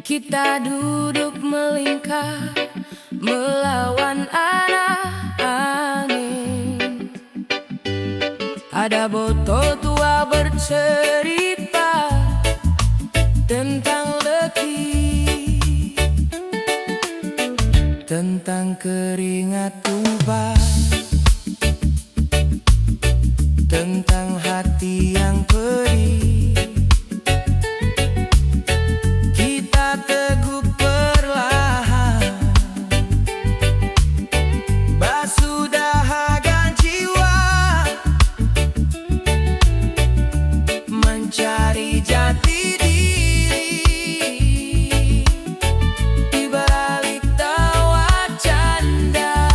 Kita duduk melingkar melawan arah angin. Ada botol tua bercerita tentang letih, tentang keringat tumpah, tentang hati yang perih. Kita teguh perlahan, basuh dahaga jiwa, mencari jati diri di balik tawa canda.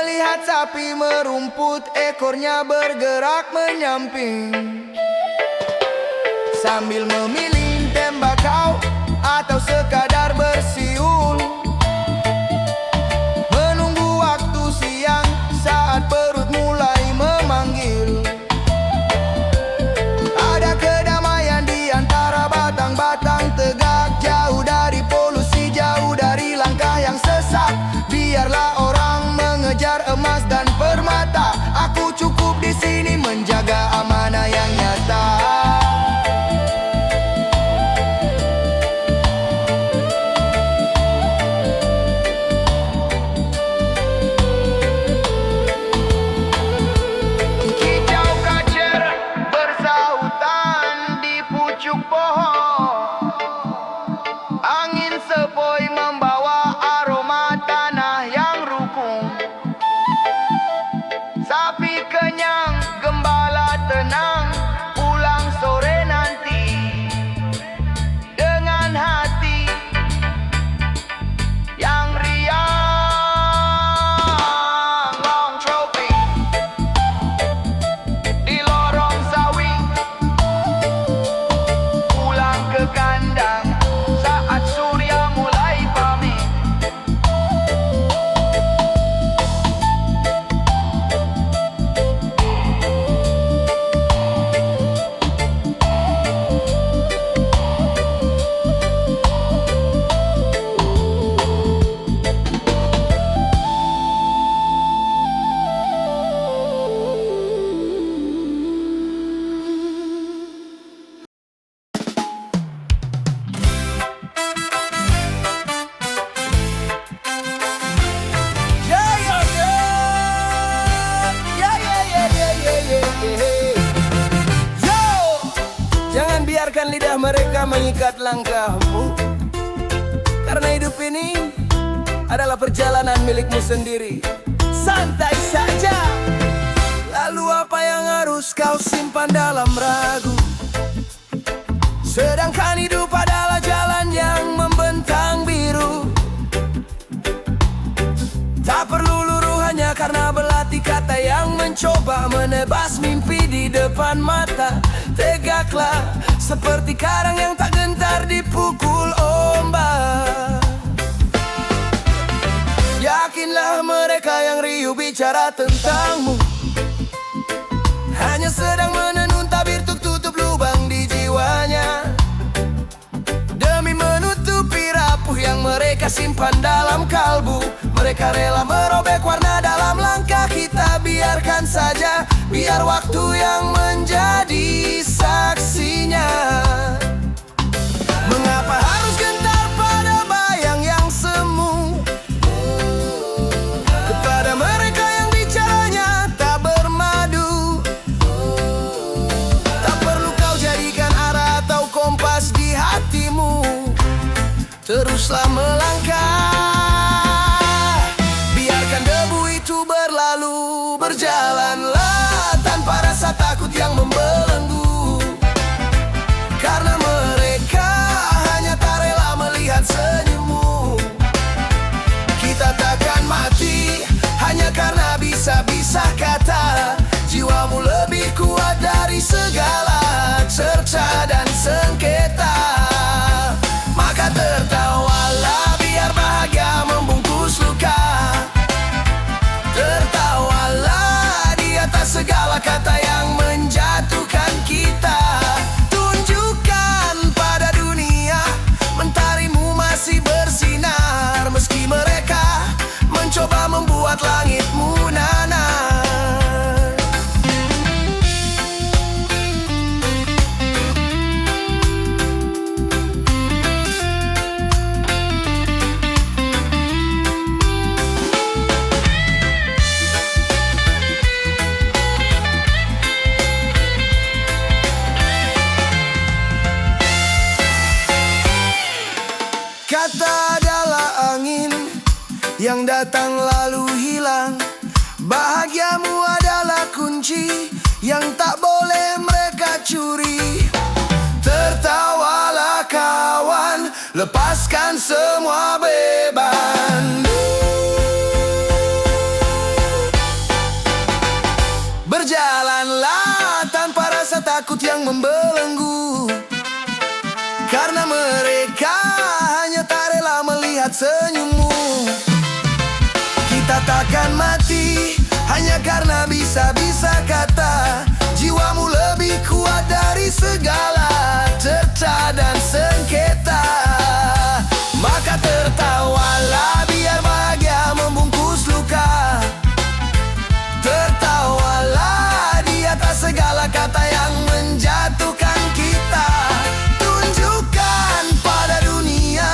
melihat sapi merumput, ekornya bergerak menyamping, sambil memilih tembakau atau sekadar bersiul, menunggu waktu siang saat perut mulai memanggil. Ada kedamaian di antara batang-batang tegak, jauh dari polusi, jauh dari langkah yang sesat. Biarlah orang mengejar emas dan permata, aku cukup di sini menjaga amanah yang nyata. Kicau kacer bersahutan di pucuk pohon, angin sepoi membawa aroma tanah yang rukun. Sapi kenyang, gembala tenang, pulang sore nanti dengan hati yang riang. Long trophy di lorong sawi, pulang ke kandang saat surya mulai pamit. Jangan biarkan lidah mereka mengikat langkahmu, karena hidup ini adalah perjalanan milikmu sendiri. Santai saja. Lalu apa yang harus kau simpan dalam ragu? Sedangkan hidup adalah jalan yang membentang biru. Tak perlu luruh hanya karena belati kata yang mencoba menebas mimpi di depan mata. Tegaklah seperti karang yang tak gentar dipukul ombak. Yakinlah mereka yang riuh bicara tentangmu hanya sedang menenun tabir untuk tutup lubang di jiwanya, demi menutupi rapuh yang mereka simpan dalam kalbu. Mereka rela merobek warna dalam langkah kita. Biarkan saja, biar waktu yang menjadi saksinya. Mengapa harus gentar pada bayang yang semu? Kepada mereka yang bicaranya tak bermadu, tak perlu kau jadikan arah atau kompas di hatimu. Teruslah melangkah, biarkan debu itu berlalu. Berjalanlah tanpa rasa takut yang membelenggu, karena mereka hanya tak rela melihat senyummu. Kita takkan mati hanya karena bisa-bisa kata. Jiwamu lebih kuat dari segala cerca dan sengketa. Maka tertawalah biar bahagia membungkus luka. Tertawalah di atas segala kata yang menjatuhkan kita. Tunjukkan pada dunia mentarimu masih bersinar, meski mereka mencoba membuat langitmu nanar. Kata adalah angin yang datang lalu hilang. Bahagiamu adalah kunci yang tak boleh mereka curi. Tertawalah kawan, lepaskan semua beban. rambut yang membelenggu. Karena mereka hanya tak rela melihat senyummu. Kita takkan mati hanya karena bisa-bisa kata. Jiwamu lebih kuat dari segala cerca dan sengketa. Maka tertawalah biar bahagia membungkus luka. Tertawalah di atas segala kata yang menjatuhkan kita. Tunjukkan pada dunia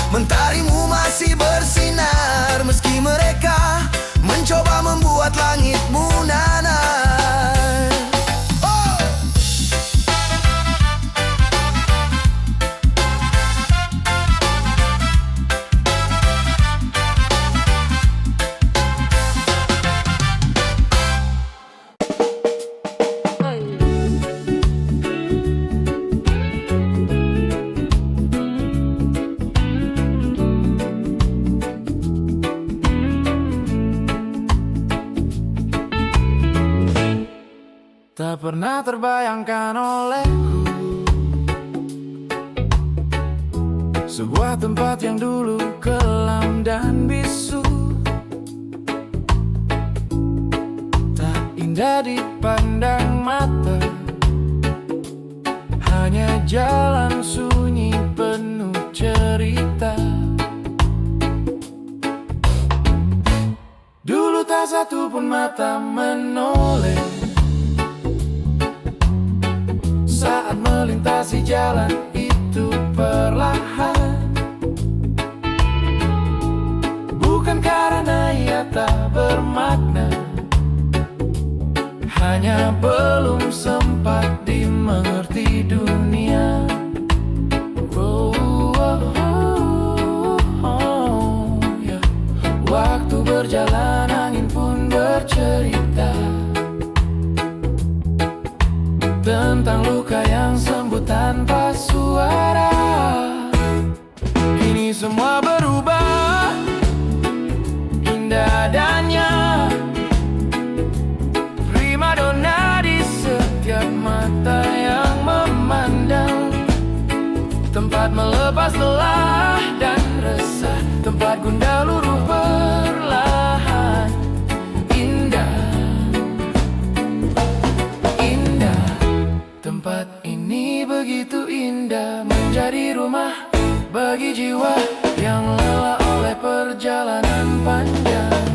mentarimu masih bersinar. Meski mereka mencoba membuat langitmu nanar. Oh! Tak pernah terbayangkan olehku sebuah tempat yang dulu kelam dan bisu, tak indah dipandang mata, hanya jalan sunyi penuh cerita. Dulu tak satu pun mata menoleh saat melintasi jalan itu perlahan. Bukan karena ia tak bermakna, hanya belum sempat dimengerti dunia. Ya. Waktu berjalan angin pun bercerita tentang luka yang sembuh tanpa suara. Kini semua berubah, indah adanya, primadona di setiap mata yang memandang. Tempat melepas lelah dan resah, tempat gundah luruh perlahan. Tempat ini begitu indah, menjadi rumah bagi jiwa yang lelah oleh perjalanan panjang.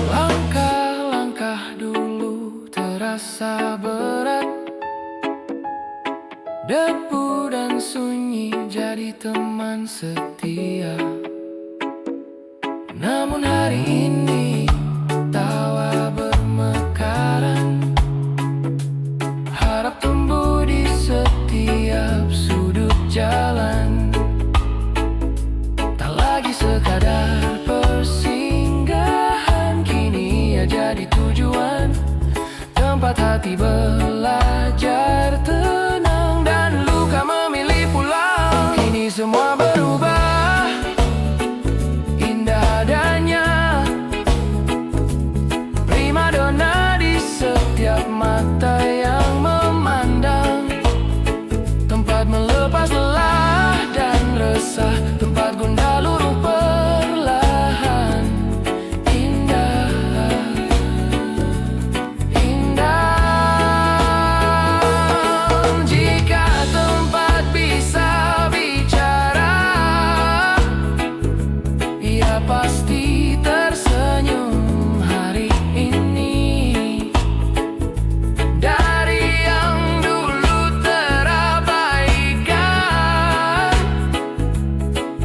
Langkah-langkah dulu terasa berat, debu dan sunyi jadi teman setia. Namun hari ini tawa bermekaran, harap tumbuh di setiap sudut jalan. Tak lagi sekadar persinggahan, kini ia jadi tujuan, tempat hati belajar tenang dan luka memilih pulang. Kini semua berubah, indah adanya, primadona di setiap mata yang memandang. Tempat melepas lelah dan resah, tempat gundah luruh perlahan. Pasti tersenyum hari ini. Dari yang dulu terabaikan,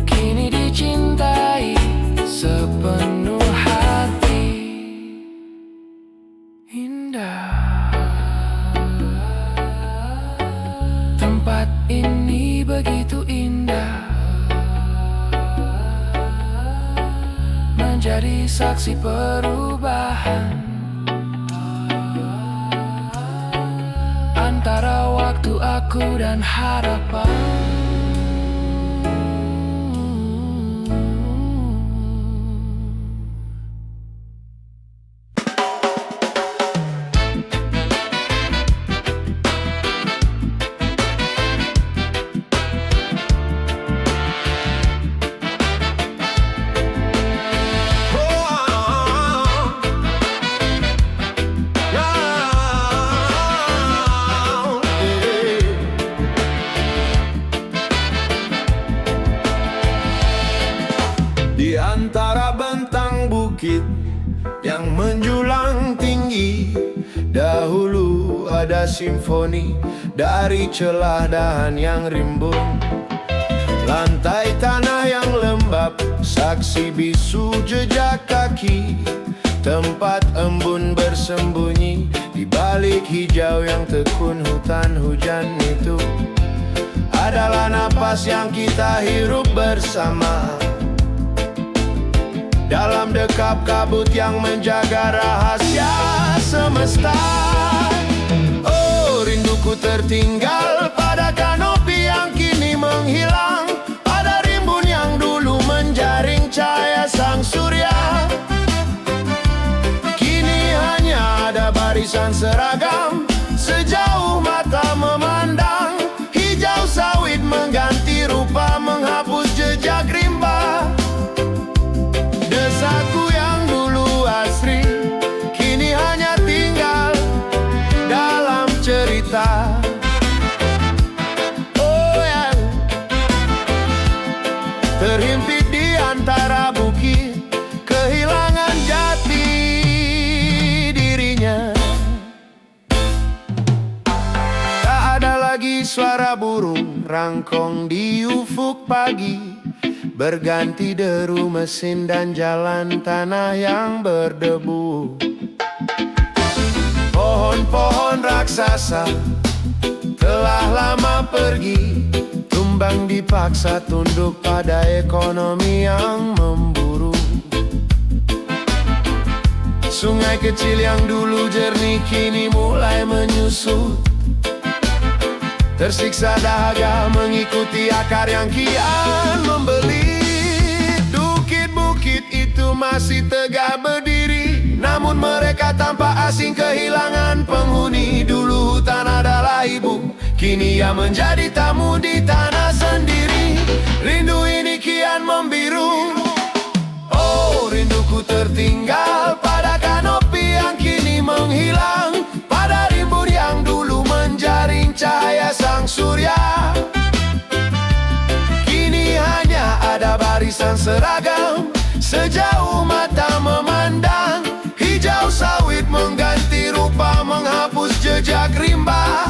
kini dicintai sepenuh hati. Indah. Tempat ini begitu indah, menjadi saksi perubahan antara waktu aku dan harapan. simfoni dari celah dahan yang rimbun. Lantai tanah yang lembab, saksi bisu jejak kaki. Tempat embun bersembunyi di balik hijau yang tekun hutan hujan itu adalah napas yang kita hirup bersama. Dalam dekap kabut yang menjaga rahasia semesta. Oh, rinduku tertinggal pada kanopi yang kini menghilang, pada rimbun yang dulu menjaring cahaya sang surya. Kini hanya ada barisan seragam sejauh mata memandang. Hijau sawit mengganti rupa, menghapus jejak rimba. Desaku yang dulu asri kini hanya tinggal dalam cerita. Oh yang terhimpit di antara bukit, kehilangan jati dirinya. Tak ada lagi suara burung rangkong di ufuk pagi, berganti deru mesin dan jalan tanah yang berdebu. Pohon-pohon raksasa telah lama pergi, tumbang dipaksa tunduk pada ekonomi yang memburu. Sungai kecil yang dulu jernih kini mulai menyusut, tersiksa dahaga mengikuti akar yang kian membelit. Bukit-bukit itu masih tegak berdiri, namun mereka tampak asing, kehilangan penghuni. Dulu hutan adalah ibu, kini ia menjadi tamu di tanah sendiri. Rindu ini kian membiru. Oh, rinduku tertinggal pada kanopi yang kini menghilang, pada rimbun yang dulu menjaring cahaya sang surya. Kini hanya ada barisan seragam sejauh mata memandang. Hijau sawit mengganti rupa, menghapus jejak rimba.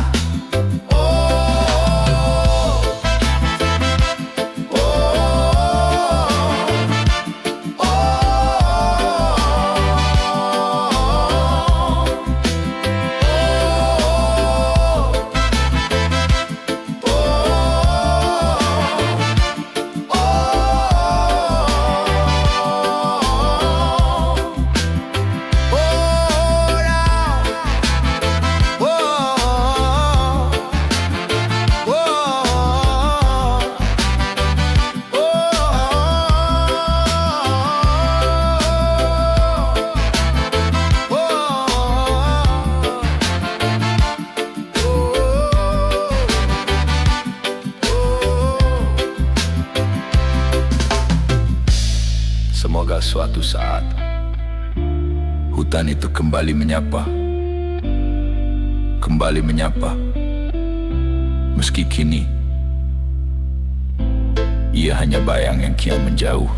Semoga suatu saat hutan itu kembali menyapa, meski kini ia hanya bayang yang kian menjauh.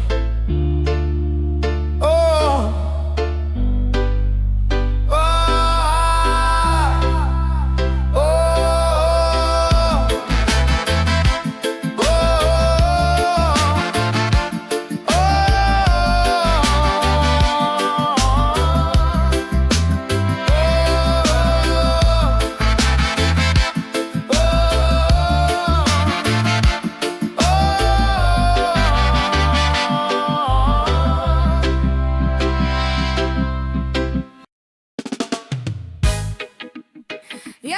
Yo,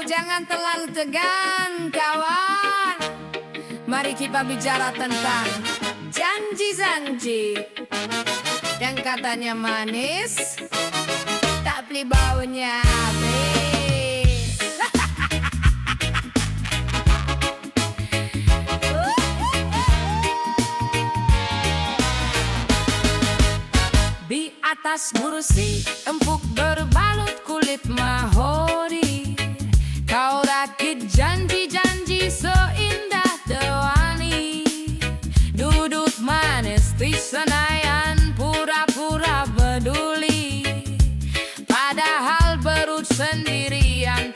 jangan terlalu tegang, kawan. Mari kita bicara tentang janji-janji yang katanya manis, tapi baunya habis. Di atas kursi empuk berbalut kulit mahoni, kau rakit janji-janji seindah dewani. Duduk manis di Senayan, pura-pura peduli, padahal perut sendirian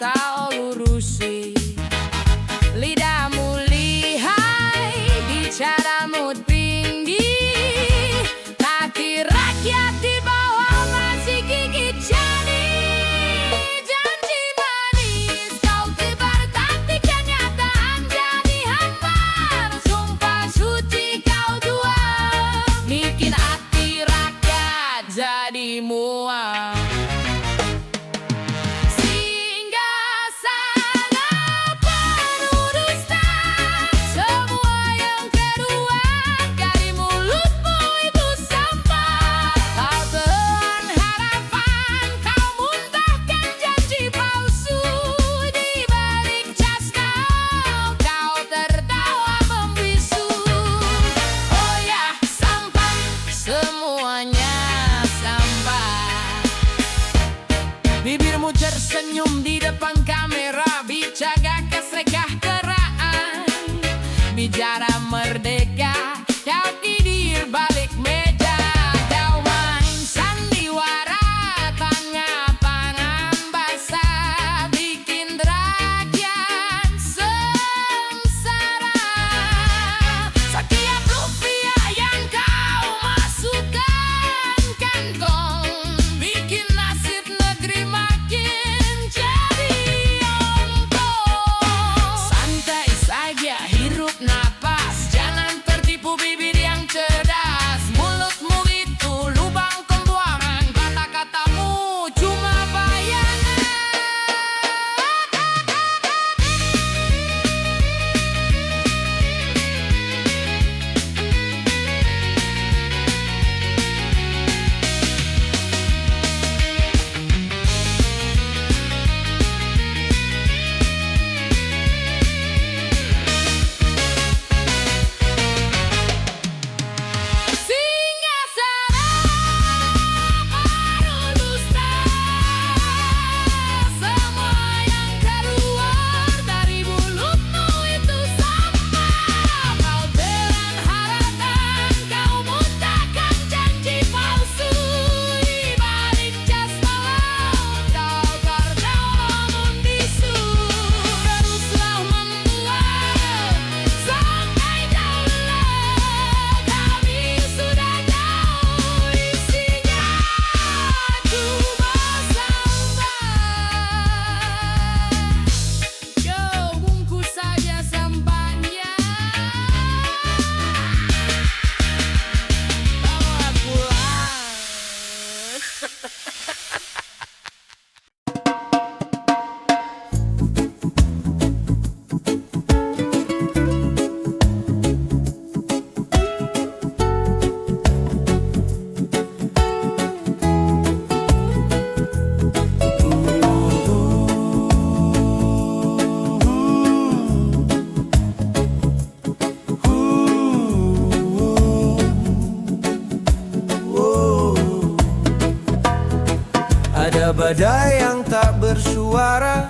badai yang tak bersuara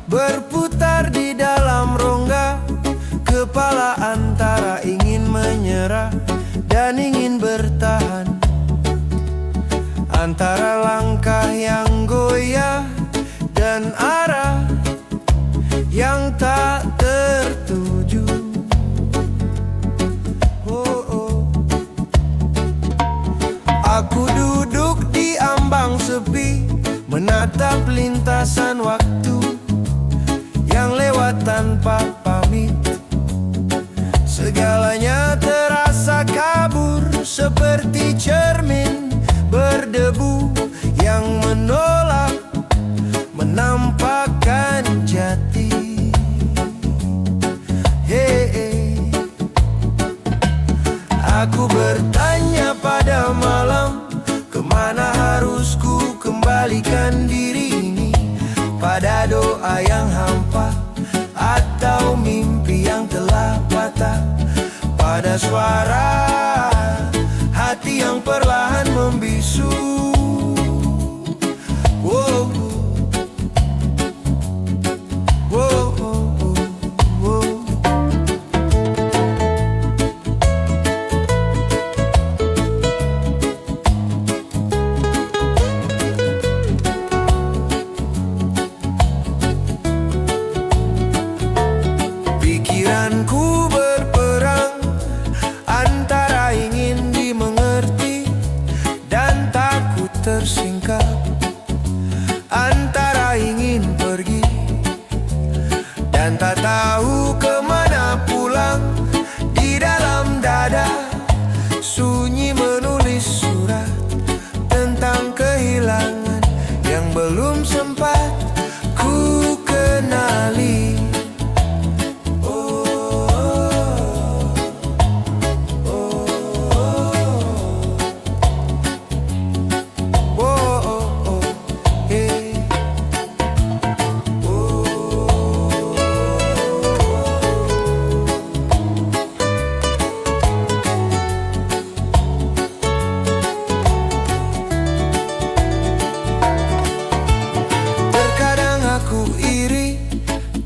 berputar di dalam rongga. Kepala antara ingin menyerah dan ingin bertahan, antara langkah yang goyah dan arah yang tak tertuju. Oh, oh. Aku duduk di ambang sepi, menatap lintasan waktu yang lewat tanpa pamit. Segalanya terasa kabur seperti cermin berdebu yang menolak menampakkan jati. Hey, aku bertanya pada malam, kemana harus ku kembalikan diri ini? Pada doa yang hampa atau mimpi yang telah patah? Pada suara hati yang perlahan membisu. Wow. Wow, wow, wow. Pikiranku berperang antara ingin dimengerti dan takut tersingkap, antara ingin pergi dan tak tahu kemana pulang. Di dalam dada sunyi menulis surat tentang kehilangan yang belum sempat ku kenali.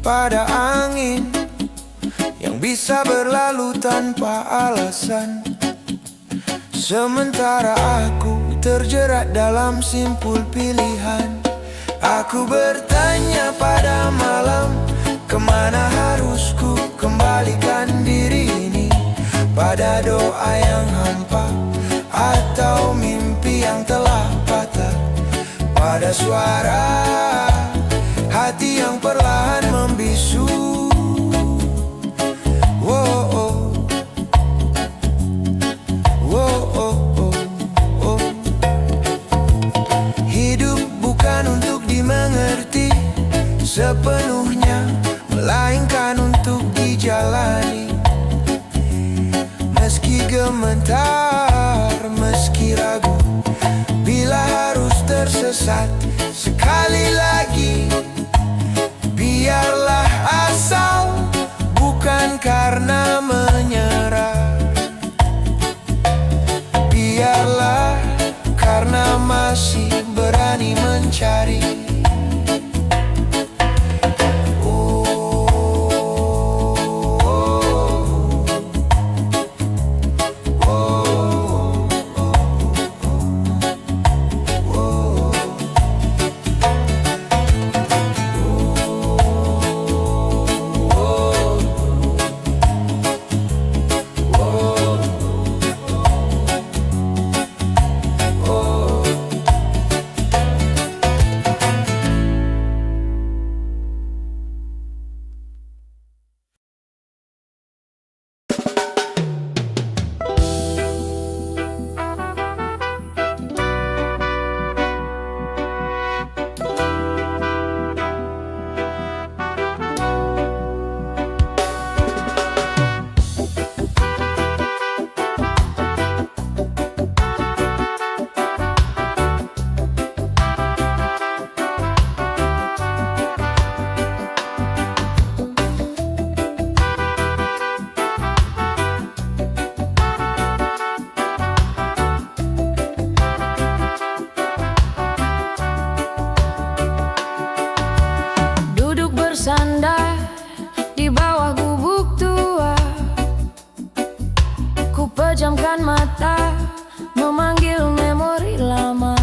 Pada angin yang bisa berlalu tanpa alasan, sementara aku terjerat dalam simpul pilihan. Aku bertanya pada malam, kemana harus ku kembalikan diri ini? Pada doa yang hampa atau mimpi yang telah patah? Pada suara hati yang perlahan membisu. Wow, oh. Wow, oh, oh, oh. Hidup bukan untuk dimengerti sepenuhnya, melainkan untuk dijalani. Meski gemetar, meski ragu, bila harus tersesat sekali lagi, biarlah asal, bukan karena menyerah. Biarlah karena masih berani mencari. bersandar di bawah gubuk tua. Ku pejamkan mata, memanggil memori lama,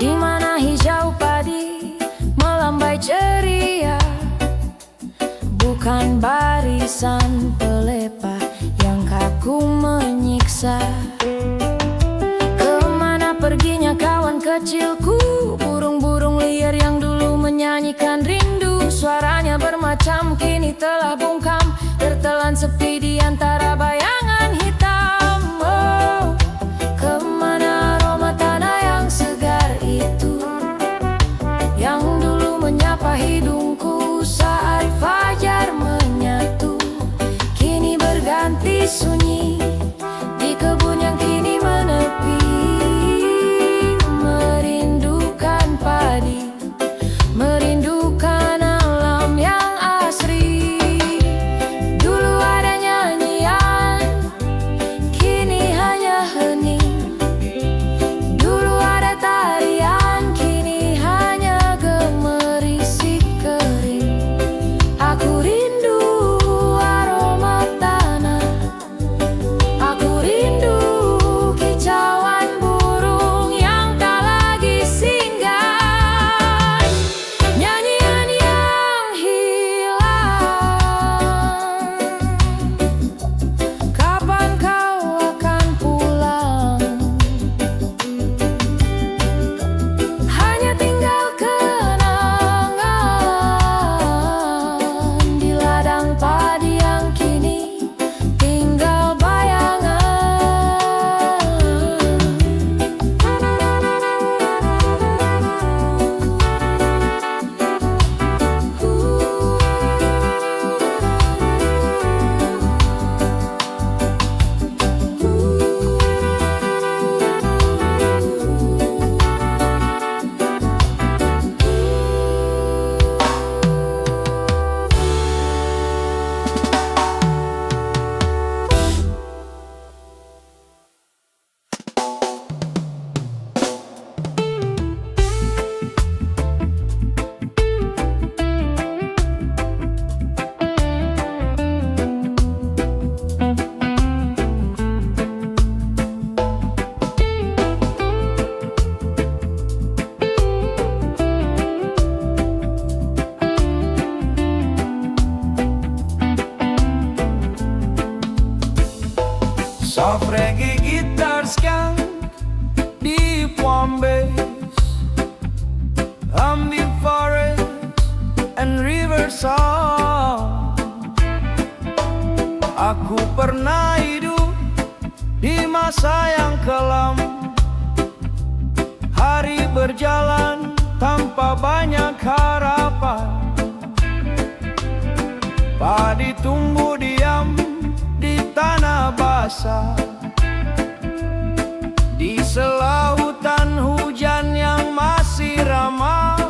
di mana hijau padi melambai ceria, bukan barisan pelepah yang kaku menyiksa. Kemana perginya kawan kecilku, burung-burung liar yang dulu menyanyikan rindu. Suaranya bermacam, kini telah bungkam, tertelan sepi di antara bayangan hitam. Oh, kemana aroma tanah yang segar itu, yang dulu menyapa hidungku saat fajar menyatu, kini berganti sunyi di kebun yang kini menepi. Merindukan padi, merindukan alam yang asri. Dulu ada nyanyian, kini hanya hening. Dulu ada tarian, kini hanya gemericik kering. Aku rindu aroma tanah, aku rindu kicauan burung yang tak lagi singgah. Nyanyian yang hilang, kapan kau akan pulang? Hanya tinggal kenangan di ladang padi yang kini tinggal bayangan. Soft reggae guitar skank, deep warm bass, the forest and river song. Aku pernah hidup di masa yang kelam, hari berjalan tanpa banyak harapan. Padi tumbuh diam di tanah basah, di sela hutan hujan yang masih ramah.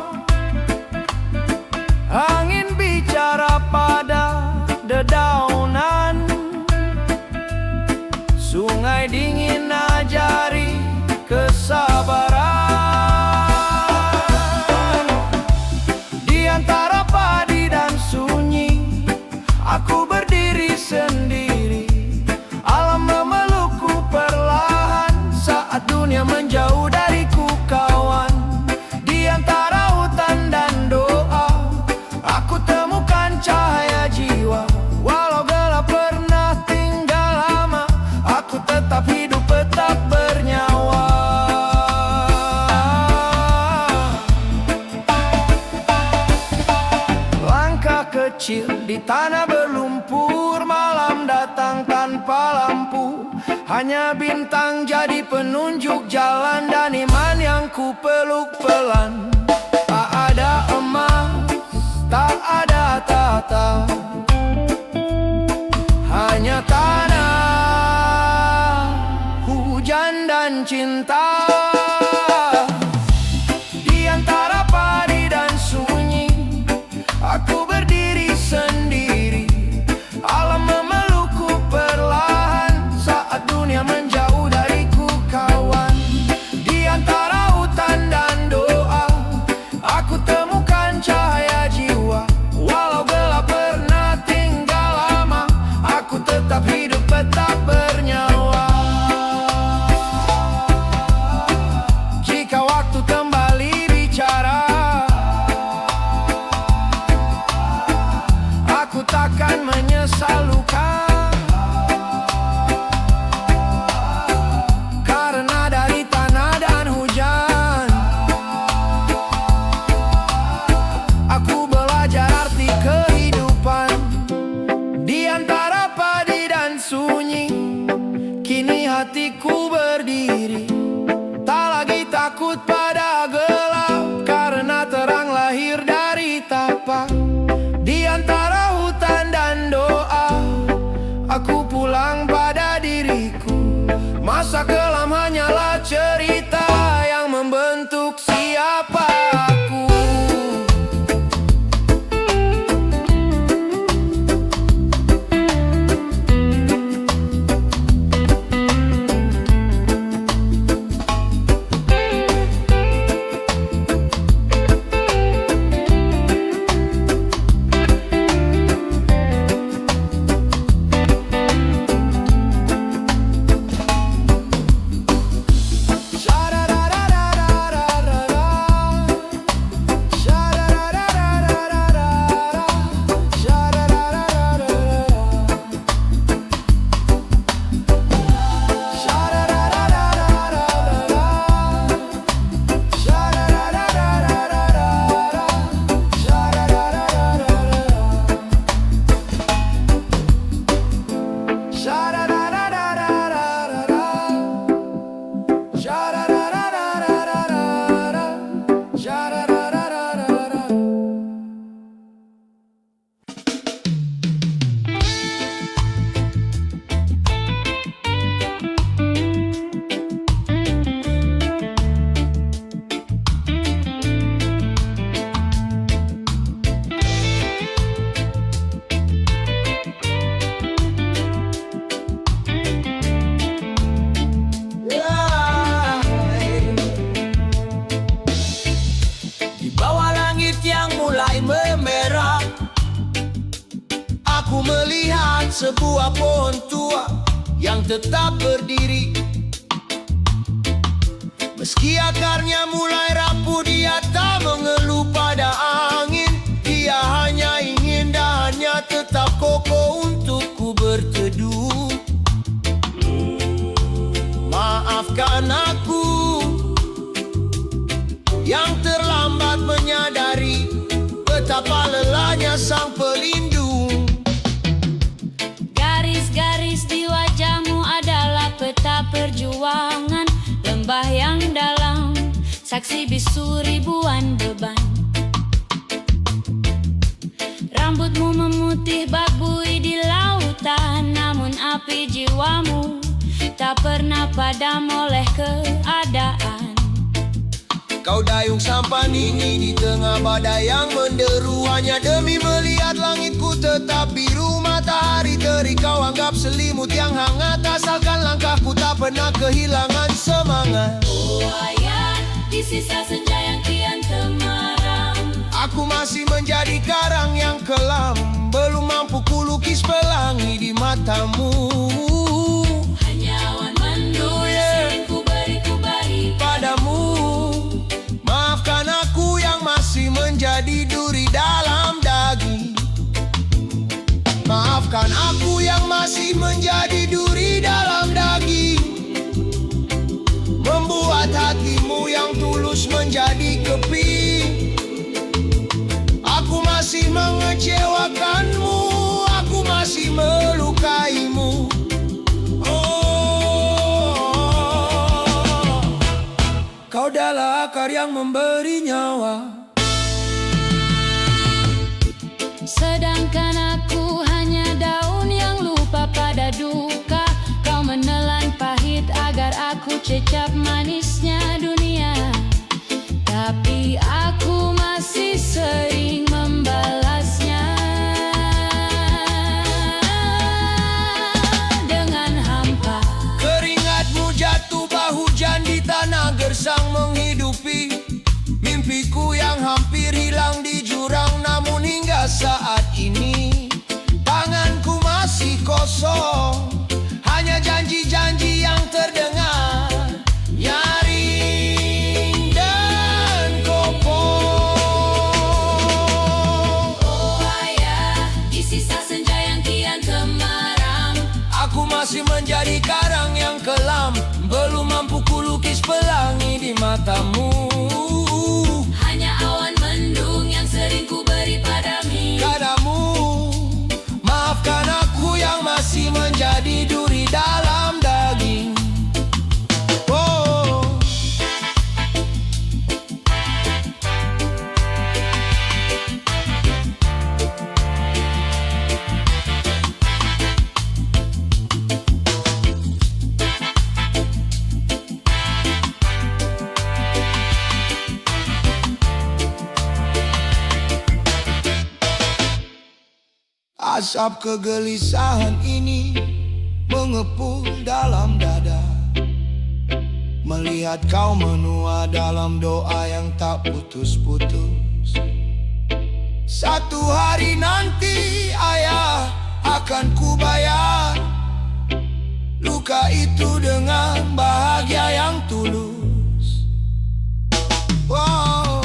Angin bicara pada dedaunan, sungai dingin ajari kesabaran. Di antara padi dan sunyi, aku berdiri sendiri. Alam memelukku perlahan saat dunia menjauh dariku kawan. Di antara hutan dan doa, aku temukan cahaya jiwa. Walau gelap pernah tinggal lama, aku tetap hidup, tetap bernyawa. Langkah kecil di tanah berlumpur, malam datang tanpa lampu. Hanya bintang jadi penunjuk jalan, dan iman yang ku peluk pelan. Tak ada emas, tak ada tata, hanya tanah, hujan dan cinta. Di antara padi dan sunyi, aku berdiri sendiri. Alam memelukku perlahan saat dunia menjauh dariku kawan. Di antara hutan dan doa, melihat sebuah pohon tua yang tetap berdiri. Meski akarnya mulai rapuh, dia tak mengeluh pada angin. Dia hanya ingin dahannya tetap kokoh untukku berteduh. Maafkan aku yang terlambat menyadari betapa lelahnya sang pelindung. Garis-garis di wajahmu adalah peta perjuangan. Lembah yang dalam, saksi bisu ribuan beban. Rambutmu memutih bak buih di lautan, namun api jiwamu tak pernah padam oleh keadaan. Kau dayung sampan dingin di tengah badai yang menderu. Hanya demi melihat langitku tetap biru. Matahari terik kau anggap selimut yang hangat. Asalkan langkahku tak pernah kehilangan semangat. Oh ayah, di sisa senja yang kian temaram, Aku masih menjadi karang yang kelam, belum mampu kulukis pelangi di matamu. hanya awan mendung yang sering ku beri Padamu, maafkan aku yang masih menjadi duri dalam daging. Maafkan aku yang masih menjadi duri dalam daging, membuat hatimu yang tulus menjadi keping. Aku masih mengecewakanmu, aku masih melukaimu. Oh, kau adalah akar yang memberi nyawa. Sedangkan aku hanya daun yang lupa pada duka. Kau menelan pahit agar aku cecap manisnya dunia. Tapi aku masih sering membalasnya dengan hampa. Keringatmu jatuh bah hujan di tanah gersang, menghidupi mimpiku yang hampir hilang di jurang. Namun hingga saat ini tanganku masih kosong, hanya janji-janji yang terdengar nyaring dan kopong. Oh ayah, di sisa senja yang kian temaram, Aku masih menjadi karang yang kelam, belum mampu kulukis pelangi di matamu. hanya awan mendung yang sering ku beri padamu. Maafkan aku yang masih menjadi duri dalam daging. Oh, asap kegelisahan ini mengepul dalam dada, melihat kau menua dalam doa yang tak putus-putus. Satu hari nanti ayah akan kubayar luka itu dengan bahagia yang tulus. Wow.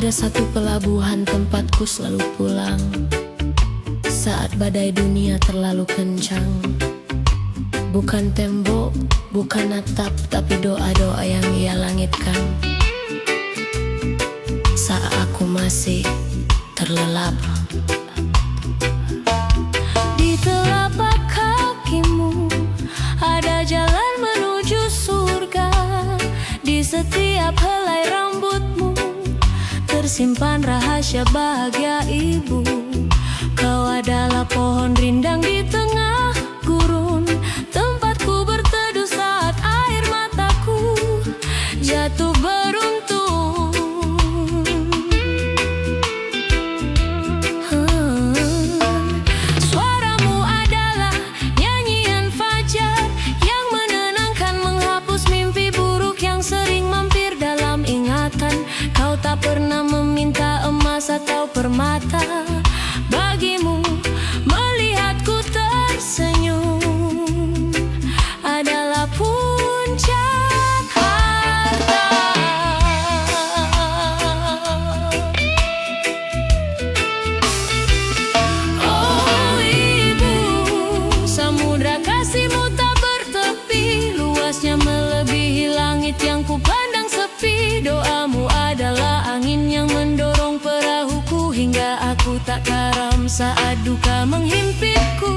Ada satu pelabuhan tempatku selalu pulang saat badai dunia terlalu kencang. Bukan tembok, bukan atap, tapi doa-doa yang ia langitkan. saat aku masih terlelap. Di telapak kakimu ada jalan menuju surga. Di setiap helai rambutmu tersimpan rahasia bahagia ibu. Kau adalah pohon rindang di tengah gurun, tempatku berteduh saat air mataku jatuh beruntung. Suaramu adalah nyanyian fajar yang menenangkan, menghapus mimpi buruk yang sering mampir dalam ingatan. Kau tak pernah meminta emas atau permata. Bagimu melihatku tersenyum adalah puncak harta. Oh ibu, samudra kasihmu tak bertepi, luasnya melebihi langit yang kupandang sepi. Doamu adalah angin yang mendorong perahuku hingga aku tak karam saat duka menghimpitku.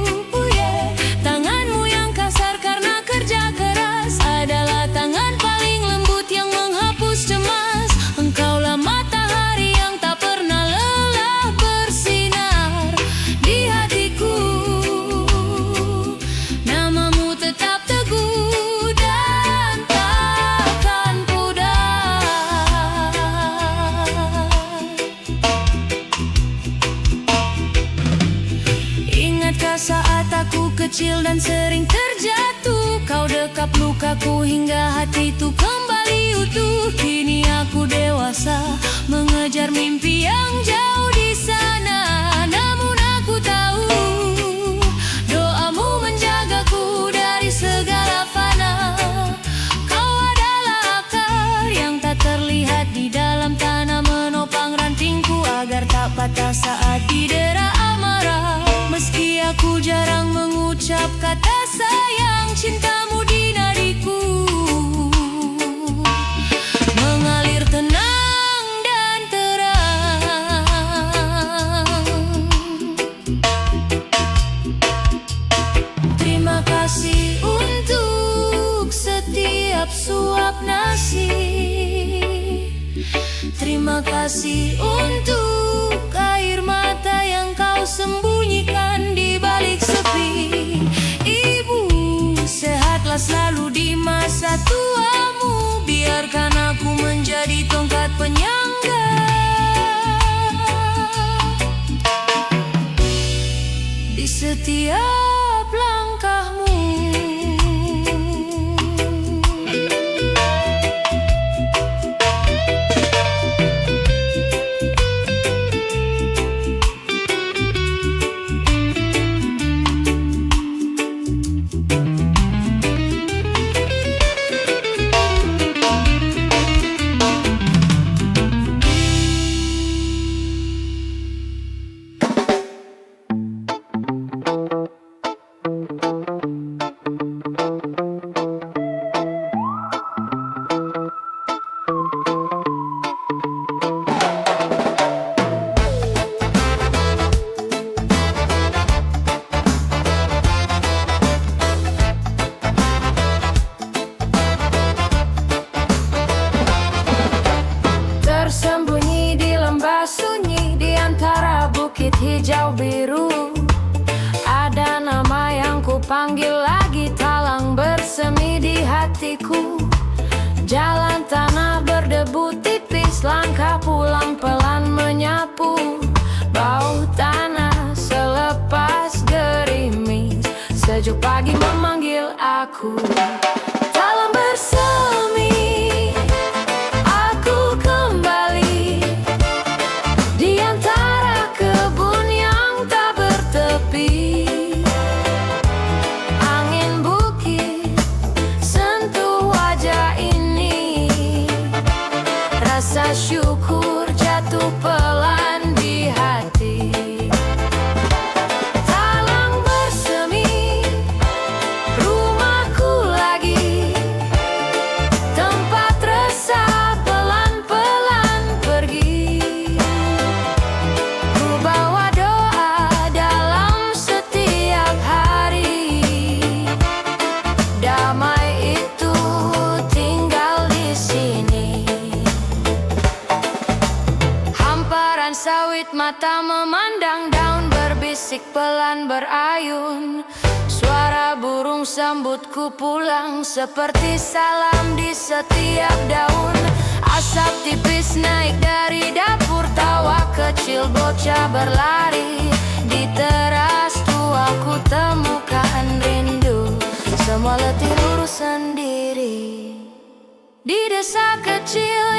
Tanganmu yang kasar karena kerja keras adalah tangan paling lembut yang menghapus cemas. Engkaulah matahari yang tak pernah lelah bersinar di hatiku. Namamu tetap teguh dan takkan pudar. Ingatkah saat aku kecil dan sering terjatuh, kau dekap lukaku hingga hatiku kembali utuh. Kini aku dewasa mengejar mimpi yang jauh di sana. Namun aku tahu doamu menjagaku dari segala fana. Kau adalah akar yang tak terlihat di dalam tanah, menopang rantingku agar tak patah saat didera amarah. Meski aku jarang mengucap kata sayang, cintamu di nadiku mengalir tenang dan terang. Terima kasih untuk setiap suap nasi. Terima kasih untuk air mata yang kau sembunyikan di balik sepi. Ibu, sehatlah selalu di masa tuamu. Biarkan aku menjadi tongkat penyangga di setiap langkahmu. Tersembunyi di lembah sunyi di antara bukit hijau biru, ada nama yang ku panggil lagi, talang bersemi di hatiku. Jalan tanah berdebu tipis, langkah pulang pelan menyapu. Bau tanah selepas gerimis, sejuk pagi memanggil aku. Talang bersemi, aku kembali di antara kebun yang tak bertepi. Angin bukit sentuh wajah ini, rasa syukur jatuh pelan di hati. Talang bersemi, rumahku lagi, tempat resah pelan-pelan pergi. mata memandang daun, berbisik pelan berayun. Suara burung sambutku pulang, seperti salam di setiap daun. Asap tipis naik dari dapur, tawa kecil bocah berlari. Di teras tua ku temukan rindu, semua letih lurus sendiri. Di desa kecil